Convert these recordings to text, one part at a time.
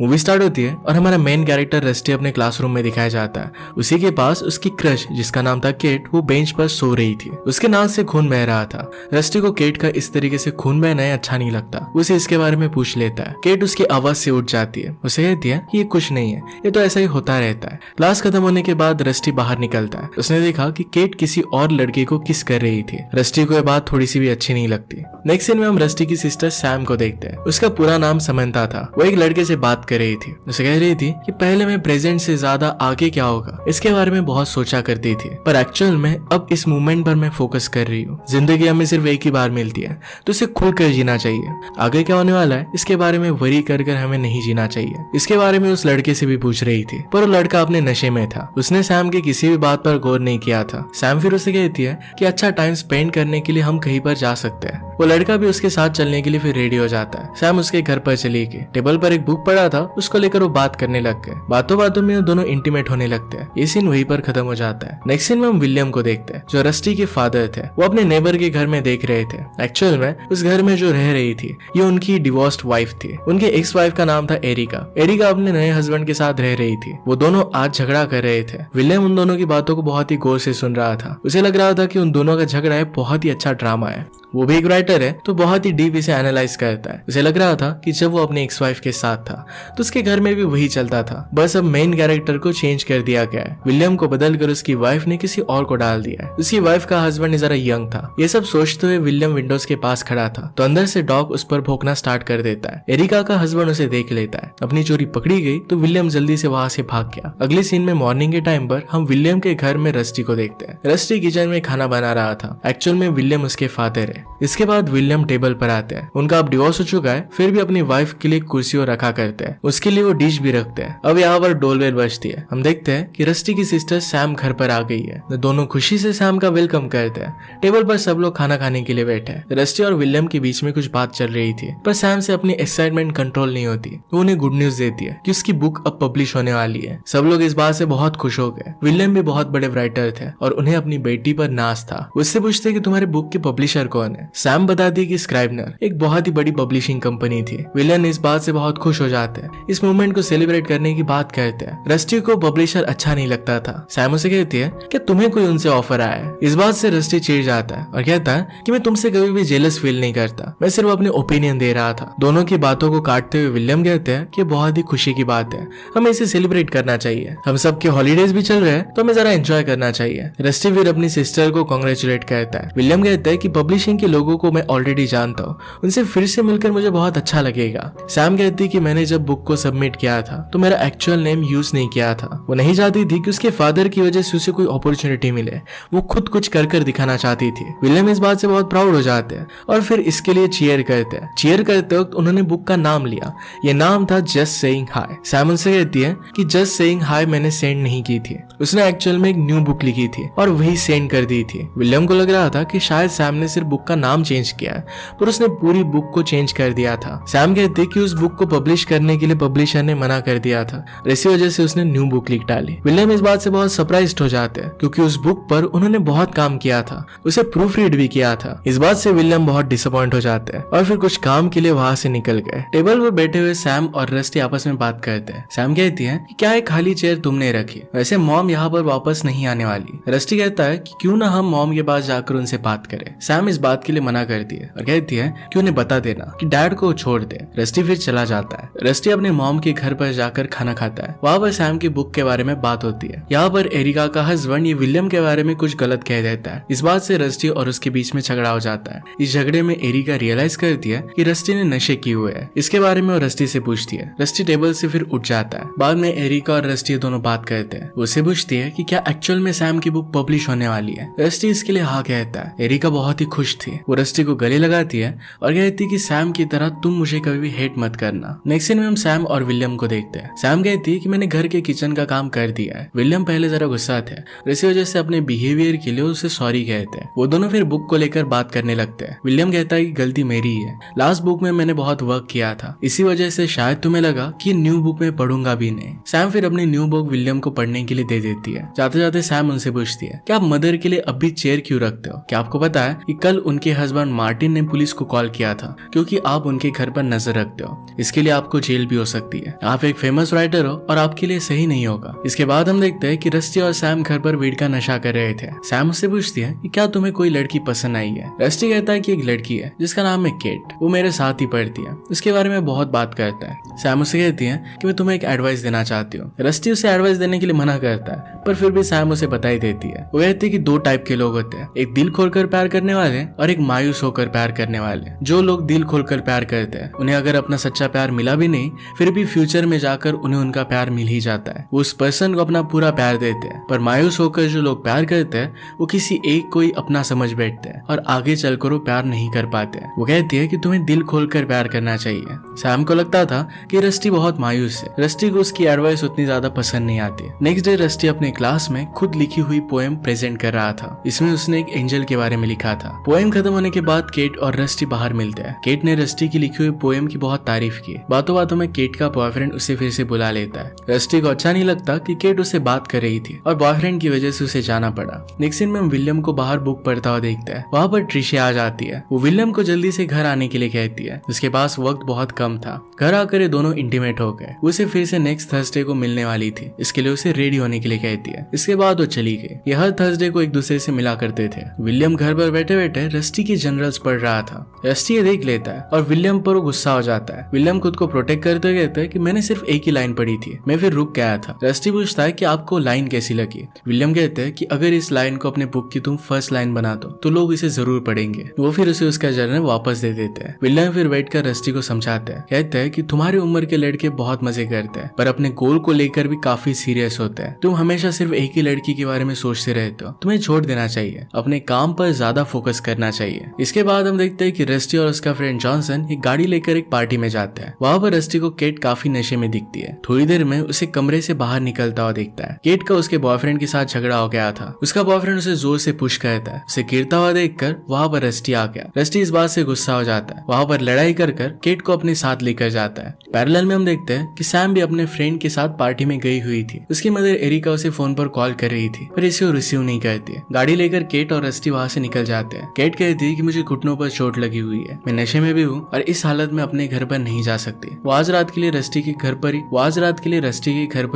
Movie start होती है और हमारा मेन कैरेक्टर रस्टी अपने क्लासरूम में दिखाया जाता है। उसी के पास उसकी क्रश जिसका नाम था केट वो बेंच पर सो रही थी। उसके नाक से खून बह रहा था। रस्टी को केट का इस तरीके से खून बहना है अच्छा नहीं लगता। उसे इसके बारे में पूछ लेता है। केट उसकी आवाज से उठ जाती है। उसे कहती है कि ये कुछ नहीं है, ये तो ऐसा ही होता रहता है। क्लास खत्म होने के बाद रस्टी बाहर निकलता है। उसने देखा कि केट किसी और लड़के को किस कर रही थी। रस्टी को यह बात थोड़ी सी भी अच्छी नहीं लगती। नेक्स्ट सीन में हम रस्टी की सिस्टर सैम को देखते हैं। उसका पूरा नाम समंता था। वो एक लड़के से बात कर रही थी। उसे कह रही थी कि पहले मैं प्रेजेंट से ज्यादा आगे क्या होगा इसके बारे में बहुत सोचा करती थी, पर एक्चुअल में अब इस मूवमेंट पर मैं फोकस कर रही हूँ। जिंदगी हमें सिर्फ एक ही बार मिलती है तो इसे खुलकर जीना चाहिए। आगे क्या होने वाला है इसके बारे में वरी कर हमें नहीं जीना चाहिए। इसके बारे में उस लड़के से भी पूछ रही थी, पर वो लड़का अपने नशे में था। उसने सैम की किसी भी बात पर गौर नहीं किया था। सैम फिर उसे कहती है कि अच्छा टाइम स्पेंड करने के लिए हम कहीं पर जा सकते हैं। वो लड़का भी उसके साथ चलने के लिए फिर रेडी हो जाता है। सैम उसके घर पर चली गई। टेबल पर एक बुक पड़ा था, उसको लेकर वो बात करने लग गए। बातों बातों में दोनों इंटीमेट होने लगते हैं। ये सीन वहीं पर खत्म हो जाता है। नेक्स्ट सीन में हम विलियम को देखते हैं जो रस्टी के फादर थे। वो अपने नेबर के घर में देख रहे थे। एक्चुअल में उस घर में जो रह रही थी ये उनकी डिवोर्स्ड वाइफ थी। उनके एक्स वाइफ का नाम था एरिका। एरिका अपने नए हस्बैंड के साथ रह रही थी। वो दोनों आज झगड़ा कर रहे थे। विलियम उन दोनों की बातों को बहुत ही गौर से सुन रहा था। उसे लग रहा था कि उन दोनों का झगड़ा है बहुत ही अच्छा ड्रामा है। वो भी एक राइटर है तो बहुत ही डीप इसे एनालाइज करता है। उसे लग रहा था कि जब वो अपने एक्स वाइफ के साथ था तो उसके घर में भी वही चलता था, बस अब मेन कैरेक्टर को चेंज कर दिया गया है। विलियम को बदलकर उसकी वाइफ ने किसी और को डाल दिया है। उसकी वाइफ का हस्बैंड जरा यंग था। ये सब सोचते हुए विलियम विंडोज के पास खड़ा था तो अंदर से डॉग उस पर भौंकना स्टार्ट कर देता है। एरिका का हस्बैंड उसे देख लेता है। अपनी चोरी पकड़ी गई तो विलियम जल्दी से वहां से भाग गया। अगले सीन में मॉर्निंग के टाइम पर हम विलियम के घर में रस्टी को देखते हैं। रस्टी किचन में खाना बना रहा था। एक्चुअल में विलियम उसके फादर है। इसके बाद विलियम टेबल पर आते हैं। उनका अब डिवोर्स हो चुका है, फिर भी अपनी वाइफ के लिए कुर्सियों रखा करते हैं। उसके लिए वो डिश भी रखते हैं। अब यहाँ पर डोरबेल बजती है। हम देखते हैं कि रस्टी की सिस्टर सैम घर पर आ गई है। दोनों खुशी से सैम का वेलकम करते हैं। टेबल पर सब लोग खाना खाने के लिए बैठे हैं। रस्टी और विलियम के बीच में कुछ बात चल रही थी, पर सैम से अपनी एक्साइटमेंट कंट्रोल नहीं होती। वो उन्हें गुड न्यूज देती है कि उसकी बुक अब पब्लिश होने वाली है। सब लोग इस बात से बहुत खुश हो गए। विलियम भी बहुत बड़े राइटर थे और उन्हें अपनी बेटी पर नाज था। उससे पूछते कि तुम्हारे बुक के पब्लिशर कौन है। सैम बताती कि स्क्राइबनर एक बहुत ही बड़ी पब्लिशिंग कंपनी थी। विलियम इस बात से बहुत खुश हो जाते हैं। इस मूवमेंट को सेलिब्रेट करने की बात करते हैं। रस्टी को पब्लिशर अच्छा नहीं लगता था। सैम उसे कहती है कि तुम्हें कोई उनसे ऑफर आया है। इस बात से रस्टी चिढ़ जाता है और कहता है कि मैं तुमसे कभी भी जेलस फील नहीं करता, मैं सिर्फ अपने ओपिनियन दे रहा था। दोनों की बातों को काटते हुए विलियम कहते हैं कि बहुत ही खुशी की बात है, हमें इसे सेलिब्रेट करना चाहिए। हम सबके हॉलीडेज भी चल रहे हैं तो हमें जरा एंजॉय करना चाहिए। रस्टी फिर अपनी सिस्टर को कांग्रेचुलेट करता है। विलियम कहता है कि पब्लिशिंग के लोगों को मैं ऑलरेडी जानता हूँ, उनसे फिर से मिलकर मुझे बहुत अच्छा लगेगा। सैम कहती है कि मैंने जब बुक को सबमिट किया था तो मेरा एक्चुअल नेम यूज नहीं किया था। वो नहीं चाहती थी कि उसके फादर की वजह से उसे कोई अपॉर्चुनिटी मिले। वो खुद कुछ कर दिखाना चाहती थी। विलियम इस बात से बहुत प्राउड हो जाते हैं और फिर इसके लिए चीयर करते हैं। चीयर करते वक्त उन्होंने बुक का नाम लिया। ये नाम था जस्ट सेइंग हाय। सैम उनसे कहती है कि जस्ट सेइंग हाय मैंने सेंड नहीं की थी, उसने एक्चुअल में एक न्यू बुक लिखी थी और वही सेंड कर दी थी। विलियम को लग रहा था कि शायद सैम ने सिर्फ बुक का नाम चेंज किया है, पर उसने पूरी बुक को चेंज कर दिया था। सैम कहते कि उस बुक को पब्लिश करने के लिए पब्लिशर ने मना कर दिया था, इसी वजह से उसने न्यू बुक लिख डाली। विलियम इस बात से बहुत सरप्राइज्ड हो जाते हैं क्योंकि उस बुक पर उन्होंने बहुत काम किया था, उसे प्रूफ रीड भी किया था। इस बात से विलियम बहुत डिसअपॉइंट हो जाते हैं और फिर कुछ काम के लिए वहां से निकल गए। टेबल पर बैठे हुए सैम और रस्टी आपस में बात करते हैं। सैम कहती है कि क्या एक खाली चेयर तुमने रखी, वैसे मॉम यहाँ पर वापस नहीं आने वाली। रस्टी कहता है कि क्यों ना हम मॉम के पास जाकर उनसे बात करें। सैम इस बात के लिए मना करती है और कहती है कि उन्हें बता देना कि डैड को छोड़ दे। रस्टी फिर चला जाता है। रस्टी अपने मॉम के घर पर जाकर खाना खाता है। वहाँ पर सैम की बुक के बारे में बात होती है। यहाँ पर एरिका का हस्बैंड ये विलियम के बारे में कुछ गलत कह देता है। इस बात से रस्टी और उसके बीच में झगड़ा हो जाता है। इस झगड़े में एरिका रियलाइज करती है कि रस्टी ने नशे किए हुए है। इसके बारे में वो रस्टी से पूछती है। रस्टी टेबल से फिर उठ जाता है। बाद में एरिका और रस्टी दोनों बात करते हैं। उससे पूछती है कि क्या एक्चुअल में सैम की बुक पब्लिश होने वाली है। रस्टी इसके लिए हाँ कहता है। एरिका बहुत ही खुश थी। वो रस्टी को गले लगाती है और कहती है कि सैम की तरह तुम मुझे कभी भी हेट मत करना। नेक्स्ट सीन में हम सैम और विलियम को देखते हैं। सैम कहती है कि मैंने घर के किचन का काम कर दिया है। विलियम पहले जरा गुस्सा थे, इसी वजह से अपने बिहेवियर के लिए उसे सॉरी कहते हैं। वो दोनों फिर बुक को लेकर बात करने लगते हैं। विलियम कहता है कि गलती मेरी ही है, लास्ट बुक में मैंने बहुत वर्क किया था, इसी वजह से शायद तुम्हें लगा कि न्यू बुक में पढ़ूंगा भी नहीं। सैम फिर अपनी न्यू बुक विलियम को पढ़ने के लिए दे देती है। जाते जाते सैम उनसे पूछती है कि आप मदर के लिए अब भी चेयर क्यों रखते हो, क्या आपको पता है कि कल उनके हस्बैंड मार्टिन ने पुलिस को कॉल किया था क्योंकि आप उनके घर पर नजर रखते हो, इसके लिए आपको जेल भी हो सकती है, आप एक फेमस राइटर हो और आपके लिए सही नहीं होगा। इसके बाद हम देखते हैं कि रस्टी और सैम घर पर वीड का नशा कर रहे थे। सैम उससे पूछती है कि क्या तुम्हें कोई लड़की पसंद आई है। रस्टी कहता है कि एक लड़की है जिसका नाम है केट, वो मेरे साथ ही पढ़ती है, उसके बारे में बहुत बात करता है। सैम उसे कहती है कि मैं तुम्हें एक एडवाइस देना चाहती हूँ। रस्टी उसे एडवाइस देने के लिए मना करता है, पर फिर भी सैम उसे बता ही देती है। वो कहती है कि 2 टाइप के लोग होते हैं, एक दिल खोलकर प्यार करने वाले और एक मायूस होकर प्यार करने वाले। जो लोग दिल खोलकर प्यार करते हैं उन्हें अगर अपना सच्चा प्यार मिला भी नहीं, फिर भी फ्यूचर में जाकर उन्हें उनका प्यार मिल ही जाता है। वो उस पर्सन को अपना पूरा प्यार देते हैं। पर मायूस होकर जो लोग प्यार करते हैं वो किसी एक को ही अपना समझ बैठते हैं और आगे चलकर वो प्यार नहीं कर पाते। वो कहती है कि तुम्हें दिल खोलकर प्यार करना चाहिए। सैम को लगता था कि रस्टी बहुत मायूस है। रस्टी को उसकी एडवाइस उतनी ज्यादा पसंद नहीं आती। नेक्स्ट डे रस्टी अपने क्लास में खुद लिखी हुई पोएम प्रेजेंट कर रहा था। इसमें उसने एक एंजल के बारे में लिखा था। पोएम खत्म होने के बाद केट और रस्टी बाहर मिलते हैं। केट ने रस्टी की लिखी हुई पोएम की बहुत तारीफ की। बातों बातों में केट का बॉयफ्रेंड उसे फिर से बुला लेता है। रस्टी को अच्छा नहीं लगता कि केट उससे बात कर रही थी और बॉयफ्रेंड की वजह से उसे जाना पड़ा। नेक्स्ट सीन में हम विलियम को बाहर बुक पढ़ता हुआ देखते हैं। वहाँ पर ट्रिशिया आ जाती है। वो विलियम को जल्दी से घर आने के लिए कहती है। उसके पास वक्त बहुत कम था। घर आकर ये दोनों इंटीमेट हो गए। उसे फिर से नेक्स्ट थर्सडे को मिलने वाली थी, इसके लिए उसे रेडी होने के लिए कहती है। इसके बाद वो चली गई। ये हर थर्सडे को एक दूसरे से मिला करते थे। विलियम घर पर बैठे बैठे रस्टी की जनरल्स पढ़ रहा था। रस्टी ये देख लेता है और विलियम पर वो गुस्सा हो जाता है। विलियम खुद को प्रोटेक्ट करते हुए कहता है कि मैंने सिर्फ एक ही लाइन पढ़ी थी, मैं फिर रुक गया था। रस्टी पूछता है कि आपको लाइन कैसी लगी। विलियम कहते हैं कि अगर इस लाइन को अपने बुक की तुम फर्स्ट लाइन बना दो तो लोग इसे जरूर पढ़ेंगे। वो फिर उसे उसका जर्नल वापस दे देते हैं। विलियम फिर बैठकर रस्टी को समझाते हैं। कहते हैं कि तुम्हारी उम्र के लड़के बहुत मजे करते हैं पर अपने गोल को लेकर भी काफी सीरियस होते हैं। तुम हमेशा सिर्फ एक ही लड़की के बारे में सोचते रहते हो। तुम्हें छोड़ देना चाहिए, अपने काम पर ज्यादा फोकस करना चाहिए। इसके बाद हम देखते हैं कि रस्टी और उसका फ्रेंड जॉनसन एक गाड़ी लेकर एक पार्टी में जाते हैं। वहाँ पर रस्टी को केट काफी नशे में दिखती है। थोड़ी देर में उसे कमरे से बाहर निकलता हुआ दिखता है। केट का उसके बॉयफ्रेंड के साथ झगड़ा हो गया था। उसका बॉयफ्रेंड उसे जोर से पुश करता है। उसे गिरता हुआ देखकर वहाँ पर रस्टी आ गया। रस्टी इस बात से गुस्सा हो जाता है। वहाँ पर लड़ाई कर केट को अपने साथ लेकर जाता है। पैरेलल में हम देखते हैं कि सैम भी अपने फ्रेंड के साथ पार्टी में गई हुई थी। उसकी मदर एरिका उसे फोन पर कॉल कर रही थी पर इसे वो रिसीव नहीं करती है। गाड़ी लेकर केट और रस्टी वहाँ से निकल जाते हैं। केट कहती है कि मुझे घुटनों पर चोट लगी हुई है, मैं नशे में भी हूँ और इस हालत में अपने घर पर नहीं जा सकती। वो आज रात के लिए रस्टी के घर पर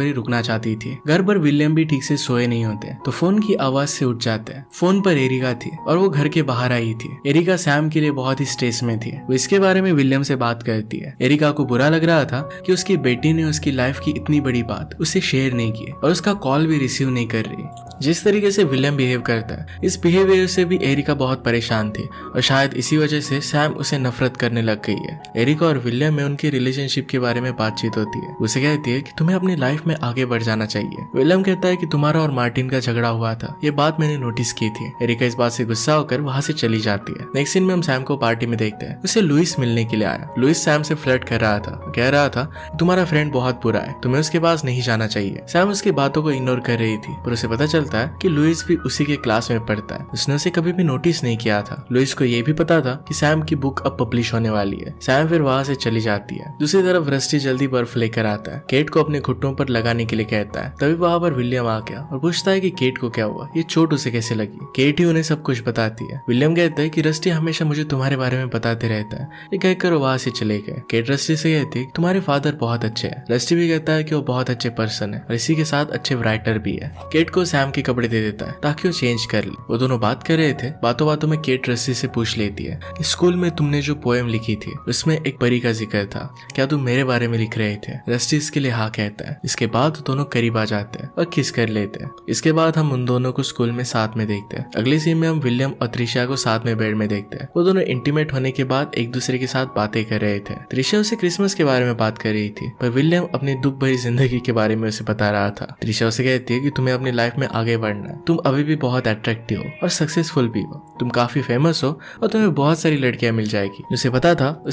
ही रुकना चाहती थी। घर पर विलियम भी ठीक से सोए नहीं होते तो फोन की आवाज से उठ जाते हैं। फोन पर एरिका थी और वो घर के बाहर आई थी। एरिका सैम के लिए बहुत ही स्ट्रेस में थी। वो इसके बारे में विलियम से बात करती है। एरिका को बुरा लग रहा था कि उसकी बेटी ने उसकी लाइफ की इतनी बड़ी बात उससे शेयर नहीं की और उसका कॉल भी रिसीव नहीं कर रही। जिस तरीके से विलियम बिहेव करता है, इस बिहेवियर से भी एरिका बहुत परेशान थी और शायद इसी वजह से सैम उसे नफरत करने लग गई है। एरिका और विलियम में उनके रिलेशनशिप के बारे में बातचीत होती है। उसे कहती है कि तुम्हें अपनी लाइफ में आगे बढ़ जाना चाहिए। विलियम कहता है कि तुम्हारा और मार्टिन का झगड़ा हुआ था, ये बात मैंने नोटिस की थी। एरिका इस बात से गुस्सा होकर वहाँ से चली जाती है। नेक्स्ट सीन में हम सैम को पार्टी में देखते हैं। उसे लुइस मिलने के लिए आया। लुइस सैम से फ्लर्ट कर रहा था, कह रहा था तुम्हारा फ्रेंड बहुत बुरा है, तुम्हें उसके पास नहीं जाना चाहिए। सैम उसकी बातों को इग्नोर कर रही थी पर उसे पता चलता है कि लुइस भी उसी के क्लास में पढ़ता है। उसने उसे कभी भी नोटिस नहीं किया था। लुइस को ये भी पता था कि सैम की बुक अब पब्लिश होने वाली है। सैम फिर वहाँ से चली जाती है। दूसरी तरफ रस्टी जल्दी बर्फ लेकर आता है। केट को अपने घुटनों पर लगाने के लिए कहता है। तभी वहाँ पर विलियम आ गया और पूछता है कि केट को क्या हुआ, ये चोट उसे कैसे लगी। केट ही उन्हें सब कुछ बताती है। विलियम कहता है कि रस्टी हमेशा मुझे तुम्हारे बारे में बताते रहता है। ये कहकर वहाँ से चले गए। केट रस्टी से कहती है तुम्हारे फादर बहुत अच्छे हैं। रस्टी भी कहता है कि वो बहुत अच्छे पर्सन है और इसी के साथ अच्छे राइटर भी है। केट को सैम के कपड़े दे देता है ताकि वो चेंज कर ले। वो दोनों बात कर रहे थे। बातों बातों में केट रस्टी से पूछ लेती है कि स्कूल में तुमने जो पोएम लिखी थी उसमें एक परी का जिक्र था, क्या तुम मेरे बारे में लिख रहे थे। रस्टी इसके लिए हाँ कहता है। इसके बाद दोनों करीब आ जाते हैं और किस कर लेते हैं। इसके बाद हम उन दोनों को स्कूल में साथ में देखते हैं। अगले सीन में हम विलियम और त्रिशा को साथ में बेड में देखते हैं। वो दोनों इंटीमेट होने के बाद एक दूसरे के साथ बातें कर रहे थे। त्रिशा उसे क्रिसमस के बारे में बात कर रही थी पर विलियम अपनी दुख भरी जिंदगी के बारे में उसे बता रहा था। त्रिशा उसे कहती है कि तुम्हें अपनी लाइफ में आगे बढ़ना है, तुम अभी भी बहुत अट्रैक्टिव हो और सक्सेसफुल भी हो, तुम काफी फेमस हो और तुम्हें बहुत सारी लड़कियां मिल जाएगी। उसे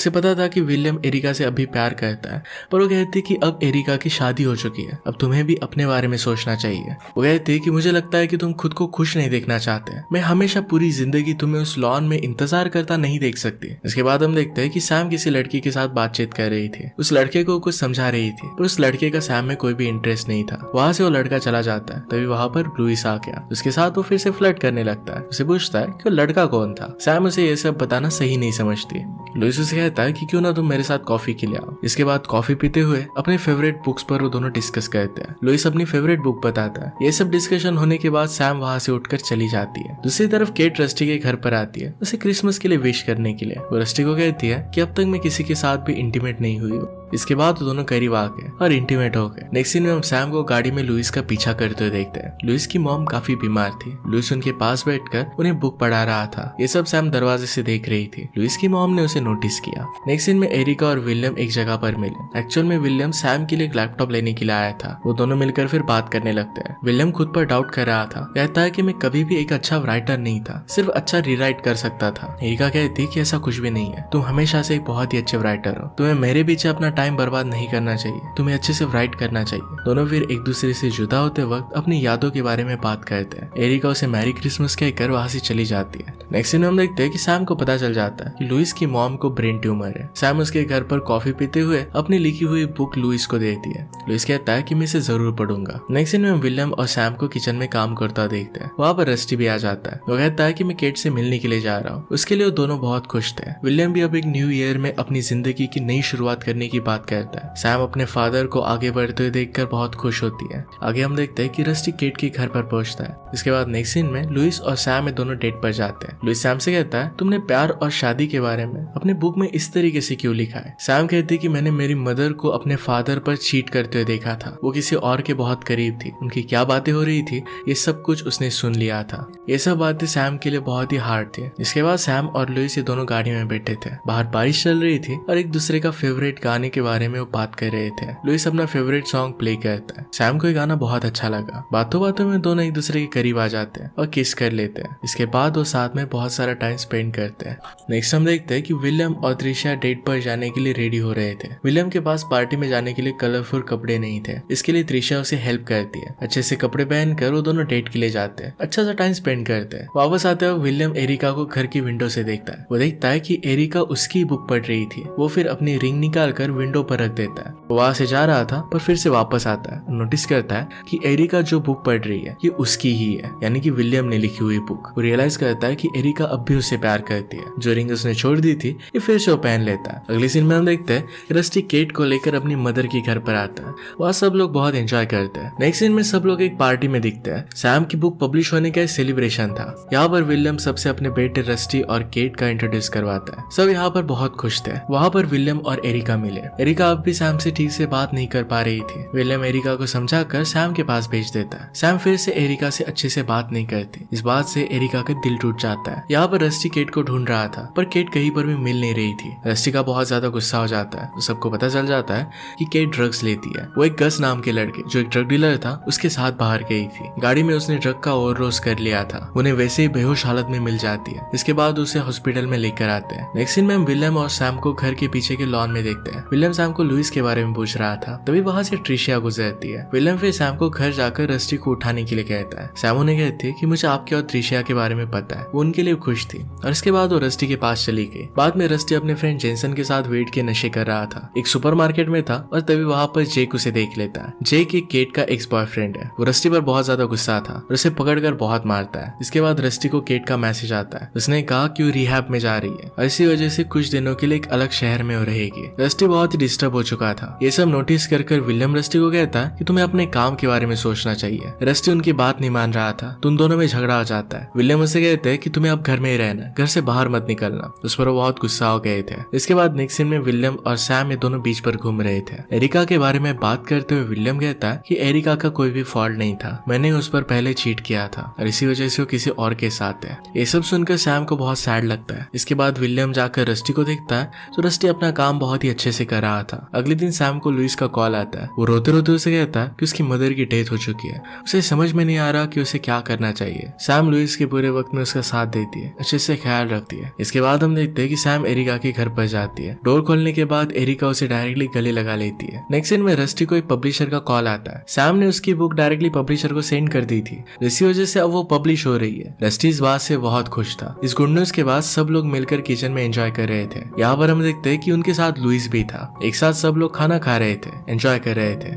पता था कि विलियम एरिका से अभी प्यार करता है पर वो कहती कि अब एरिका की शादी हो चुकी है, अब तुम्हें भी अपने बारे में सोचना चाहिए। वो कहती कि मुझे लगता है कि तुम खुद को खुश नहीं देखना चाहते, मैं हमेशा पूरी जिंदगी तुम्हें उस लॉन में इंतजार करता नहीं देख सकती। इसके बाद हम देखते हैं कि सैम किसी लड़की के साथ बातचीत कर रही थी। उस लड़के को कुछ समझा रही थी पर उस लड़के का सैम में कोई भी इंटरेस्ट नहीं था। वहां से वो लड़का चला जाता है। तभी वहां पर लुइस आ गया। उसके साथ वो फिर से फ्लर्ट करने लगता है। उसे पूछता है कि वो लड़का कौन कौन था। सैम उसे ये सब बताना सही नहीं समझती। लुइस उसे कहता है कि क्यों ना तुम मेरे साथ कॉफी के लिए आओ। इसके बाद कॉफी पीते हुए अपने फेवरेट बुक्स पर वो दोनों डिस्कस करते हैं। लुइस अपनी फेवरेट बुक बताता है। ये सब डिस्कशन होने के बाद सैम वहाँ से उठकर चली जाती है। दूसरी तरफ केट रस्टी के घर पर आती है उसे क्रिसमस के लिए विश करने के लिए। वो रस्टी को कहती है कि अब तक मैं किसी के साथ भी इंटीमेट नहीं हुई हूँ। इसके बाद वो दोनों करीब आ गए और इंटीमेट हो गए। नेक्स्ट सीन में हम सैम को गाड़ी में लुइस का पीछा करते हुए देखते हैं। लुइस की मॉम काफी बीमार थी। लुइस उनके पास बैठकर उन्हें बुक पढ़ा रहा था। ये सब सैम दरवाजे से देख रही थी। लुइस की मॉम ने उसे नोटिस किया। नेक्स्ट सीन में एरिका और विलियम एक जगह पर मिले। एक्चुअल में विलियम सैम के लिए एक लैपटॉप लेने के लिए आया था। वो दोनों मिलकर फिर बात करने लगते हैं। विलियम खुद पर डाउट कर रहा था। कहता है कि मैं कभी भी एक अच्छा राइटर नहीं था, सिर्फ अच्छा रीराइट कर सकता था। एरिका कहती कि ऐसा कुछ भी नहीं है, तुम हमेशा से एक बहुत ही अच्छे राइटर हो। तुम्हें मेरे पीछे अपना टाइम बर्बाद नहीं करना चाहिए, तुम्हें अच्छे से राइट करना चाहिए। दोनों फिर एक दूसरे से जुदा होते वक्त अपनी यादों के बारे में बात करते हैं। एरिका उसे मैरी क्रिसमस कहकर वहां से चली जाती है। नेक्स्ट सीन में हम देखते हैं कि सैम को पता चल जाता है कि लुइस की मॉम को ब्रेन ट्यूमर है। सैम उसके घर पर कॉफी पीते हुए अपनी लिखी हुई बुक लुइस को देती है। लुइस कहता है कि मैं इसे जरूर पढ़ूंगा। नेक्स्ट सीन में हम विलियम और सैम को किचन में काम करता देखते हैं। वहाँ पर रस्टी भी आ जाता है। वो कहता है कि मैं केट से मिलने के लिए जा रहा हूँ। उसके लिए वो दोनों बहुत खुश थे। विलियम भी अब एक न्यू ईयर में अपनी जिंदगी की नई शुरुआत करने की बात करता है। सैम अपने फादर को आगे बढ़ते हुए देखकर बहुत खुश होती है। आगे हम देखते हैं कि रस्टी केट के घर पर पहुंचता है। इसके बाद नेक्स्ट सीन में लुइस और सैम में दोनों डेट पर जाते हैं। लुइस सैम से कहता है तुमने प्यार और शादी के बारे में अपने बुक में इस तरीके से क्यों लिखा है। सैम कहती है कि मैंने मेरी मदर को अपने फादर पर चीट करते हुए देखा था। वो किसी और के बहुत करीब थी। उनकी क्या बातें हो रही थी ये सब कुछ उसने सुन लिया था। ये सब बातें सैम के लिए बहुत ही हार्ड थी। इसके बाद सैम और लुइस ये दोनों गाड़ी में बैठे थे। बाहर बारिश चल रही थी और एक दूसरे का फेवरेट गाने के बारे में वो बात कर रहे थे। लुइस अपना फेवरेट सॉन्ग प्ले करता है। सैम को ये गाना बहुत अच्छा लगा। बातों बातों में दोनों एक दूसरे के करीब आ जाते हैं और किस कर लेते हैं। इसके बाद वो साथ में बहुत सारा टाइम स्पेंड करते हैं। नेक्स्ट हम देखते हैं कि विलियम और त्रिशा डेट पर जाने के लिए रेडी हो रहे थे। विलियम के पास पार्टी में जाने के लिए कलरफुल कपड़े नहीं थे। इसके लिए त्रिशा उसे हेल्प करती है। अच्छे से कपड़े पहनकर वो दोनों डेट के लिए जाते हैं। अच्छा सा टाइम स्पेंड करते हैं। वापस आते हुए विलियम एरिका को घर की विंडो से देखता है। वो देखता है कि एरिका उसकी बुक पढ़ रही थी। वो फिर अपनी रिंग निकाल कर विंडो पर रख देता है। वो वहां से जा रहा था पर फिर से वापस आता है। नोटिस करता है कि एरिका जो बुक पढ़ रही है ये उसकी ही है, यानी कि विलियम ने लिखी हुई बुक। वो रियलाइज करता है कि एरिका अब भी उससे प्यार करती है। जो रिंग उसने छोड़ दी थी ये फिर से वो पहन लेता है। अगले सीन में हम देखते हैं रस्टी केट को लेकर अपनी मदर के घर पर आता है। वहाँ सब लोग बहुत एंजॉय करते हैं। नेक्स्ट सीन में सब लोग एक पार्टी में दिखते हैं। सैम की बुक पब्लिश होने का सेलिब्रेशन था। यहाँ पर विलियम सबसे अपने बेटे रस्टी और केट का इंट्रोड्यूस करवाता है। सब यहाँ पर बहुत खुश थे। वहाँ पर विलियम और एरिका मिले। एरिका अब भी सैम से ठीक से बात नहीं कर पा रही थी। विलियम एरिका को समझाकर सैम के पास भेज देता है। सैम फिर से एरिका से अच्छे से बात नहीं करती। इस बात से एरिका का दिल टूट जाता है। यहाँ पर रस्टी केट को ढूंढ रहा था पर केट कहीं पर भी मिल नहीं रही थी। रस्टी का बहुत ज्यादा गुस्सा हो जाता है। तो सबको पता चल जाता है कि केट ड्रग्स लेती है। वो एक गस नाम के लड़के जो एक ड्रग डीलर था उसके साथ बाहर गई थी। गाड़ी में उसने ड्रग का ओवरडोज कर लिया था। उन्हें वैसे ही बेहोश हालत में मिल जाती है। इसके बाद उसे हॉस्पिटल में लेकर आते हैं। नेक्स्ट सीन में हम विलियम और सैम को घर के पीछे के लॉन में देखते हैं। विलियम सैम को लुइस के बारे में पूछ रहा था। तभी वहां से ट्रिशिया गुजरती है। विलियम फिर सैम को घर जाकर रस्टी को उठाने के लिए कहता है। सैम उन्हें कहती है कि मुझे आपके और त्रिशिया के बारे में पता है। वो उनके लिए खुश थी और इसके बाद वो रस्टी के पास चली गई। बाद में रस्टी अपने फ्रेंड जेसन के साथ वेट के नशे कर रहा था। एक सुपरमार्केट में था और तभी वहां पर जेक उसे देख लेता है। जेक एक केट का एक्स बॉयफ्रेंड है। वो रस्टी पर बहुत ज्यादा गुस्सा था और उसे पकड़कर बहुत मारता है। इसके बाद रस्टी को केट का मैसेज आता है। उसने कहा कि वो रिहैब में जा रही है और इसी वजह से कुछ दिनों के लिए एक अलग शहर में वो रहेगी। रस्टी बहुत ही डिस्टर्ब हो चुका था। ये सब नोटिस कर विलियम रस्टी को कहता है कि तुम्हें अपने काम के बारे में सोचना चाहिए। रस्टी उनकी बात नहीं मान रहा था। तुम दोनों में झगड़ा हो जाता है। विलियम उसे कहते हैं कि तुम्हें अब घर में ही रहना, घर से बाहर मत निकलना। उस पर वो बहुत गुस्सा हो गए थे। इसके बाद नेक्स्ट सीन में विलियम और सैम ये दोनों बीच पर घूम रहे थे। एरिका के बारे में बात करते हुए विलियम कहता है कि एरिका का कोई भी फॉल्ट नहीं था। मैंने उस पर पहले चीट किया था और इसी वजह से वो किसी और के साथ है। ये सब सुनकर सैम को बहुत सैड लगता है। इसके बाद विलियम जाकर रस्टी को देखता है तो रस्टी अपना काम बहुत ही अच्छे से कर रहा था। अगले दिन सैम को लुइस का कॉल आता है। वो रोते रोते उसे कहता है कि उसकी मदर की डेथ हो चुकी है। उसे समझ में नहीं आ रहा कि उसे क्या करना चाहिए। सैम लुइस के बुरे वक्त में उसका साथ देती है, अच्छे से ख्याल रखती है। इसके बाद हम देखते हैं कि सैम एरिका के घर पर जाती है। डोर खोलने के बाद एरिका उसे डायरेक्टली गले लगा लेती है। नेक्स्ट सीन में रस्टी को एक पब्लिशर का कॉल आता है। सैम ने उसकी बुक डायरेक्टली पब्लिशर को सेंड कर दी थी। इसी वजह से अब वो पब्लिश हो रही है। रस्टी इस बात से बहुत खुश था। इस गुड न्यूज के बाद सब लोग मिलकर किचन में एंजॉय कर रहे थे। यहाँ पर हम देखते हैं कि उनके साथ लुइस भी था। एक साथ सब लोग खाना खा रहे थे, एंजॉय कर रहे थे।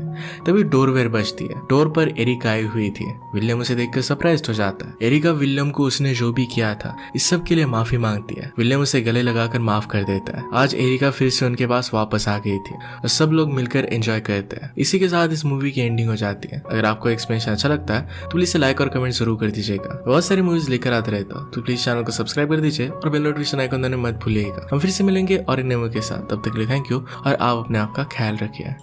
तभी डोरबेल बजती है। डोर पर एरिका आई हुई थी। विलियम उसे देखकर सरप्राइज्ड हो जाता है। एरिका विलियम को उसने जो भी किया था इस सब के लिए माफी मांगती है। विलियम उसे गले लगाकर माफ कर देता है। आज एरिका फिर से उनके पास वापस आ गई थी और सब लोग मिलकर एंजॉय करते हैं। इसी के साथ इस मूवी की एंडिंग हो जाती है। अगर आपको एक्सप्लेनेशन अच्छा लगता है तो प्लीज लाइक और कमेंट जरूर कर दीजिएगा। बहुत सारी मूवीज लेकर आते रहता हूँ, तो प्लीज चैनल को सब्सक्राइब कर दीजिए और बेल नोटिफिकेशन आइकन दबाना मत भूलिएगा। हम फिर से मिलेंगे और एक नए मूवी के साथ। तब तक के लिए थैंक यू और आप अपने आप का ख्याल रखिए।